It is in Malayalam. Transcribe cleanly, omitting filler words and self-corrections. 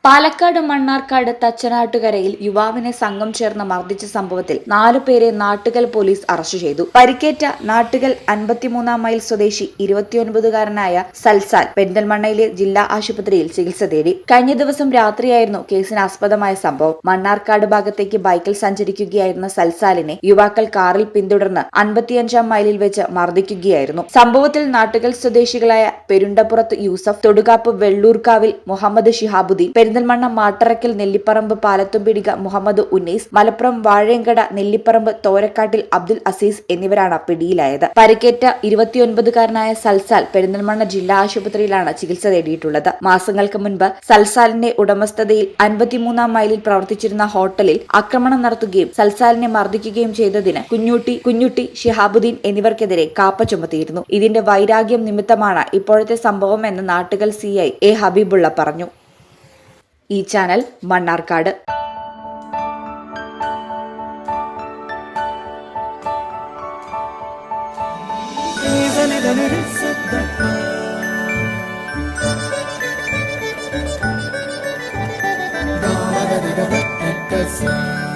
പാലക്കാട് മണ്ണാർക്കാട് തച്ചനാട്ടുകരയിൽ യുവാവിനെ സംഘം ചേർന്ന് മർദ്ദിച്ച സംഭവത്തിൽ 4 പേരെ നാട്ടുകൽ പോലീസ് അറസ്റ്റ് ചെയ്തു. പരിക്കേറ്റ നാട്ടുകൽ 53 മൈൽ സ്വദേശി 29-കാരനായ സൽസാൽ പെരിന്തൽമണ്ണയിലെ ജില്ലാ ആശുപത്രിയിൽ ചികിത്സ തേടി. കഴിഞ്ഞ ദിവസം രാത്രിയായിരുന്നു കേസിനാസ്പദമായ സംഭവം. മണ്ണാർക്കാട് ഭാഗത്തേക്ക് ബൈക്കിൽ സഞ്ചരിക്കുകയായിരുന്ന സൽസാലിനെ യുവാക്കൾ കാറിൽ പിന്തുടർന്ന് 55 മൈലിൽ വെച്ച് മർദ്ദിക്കുകയായിരുന്നു. സംഭവത്തിൽ നാട്ടുകൽ സ്വദേശികളായ പെരുണ്ടപ്പുറത്ത് യൂസഫ്, തൊടുകാപ്പ് വെള്ളൂർക്കാവിൽ മുഹമ്മദ് ഷിഹാബുദ്ദീൻ, പെരിന്തൽമണ്ണ മാട്ടറക്കൽ നെല്ലിപ്പറമ്പ് പാലത്തുംപിടിക മുഹമ്മദ് ഉന്നൈസ്, മലപ്പുറം വാഴയങ്കട നെല്ലിപ്പറമ്പ് തോരക്കാട്ടിൽ അബ്ദുൽ അസീസ് എന്നിവരാണ് പിടിയിലായത്. പരിക്കേറ്റ 29-കാരനായ സൽസാൽ പെരിന്തൽമണ്ണ ജില്ലാ ആശുപത്രിയിലാണ് ചികിത്സ തേടിയിട്ടുള്ളത്. മാസങ്ങൾക്ക് മുൻപ് സൽസാലിന്റെ ഉടമസ്ഥതയിൽ 53 മൈലിൽ പ്രവർത്തിച്ചിരുന്ന ഹോട്ടലിൽ ആക്രമണം നടത്തുകയും സൽസാലിനെ മർദ്ദിക്കുകയും ചെയ്തതിന് കുഞ്ഞുട്ടി, ഷിഹാബുദ്ദീൻ എന്നിവർക്കെതിരെ കാപ്പ ചുമത്തിയിരുന്നു. ഇതിന്റെ വൈരാഗ്യം നിമിത്തമാണ് ഇപ്പോഴത്തെ സംഭവം എന്ന് നാട്ടുകൽ CI A ഹബീബുള്ള പറഞ്ഞു. ഈ channel Mannarkkad. Da da da da da da da.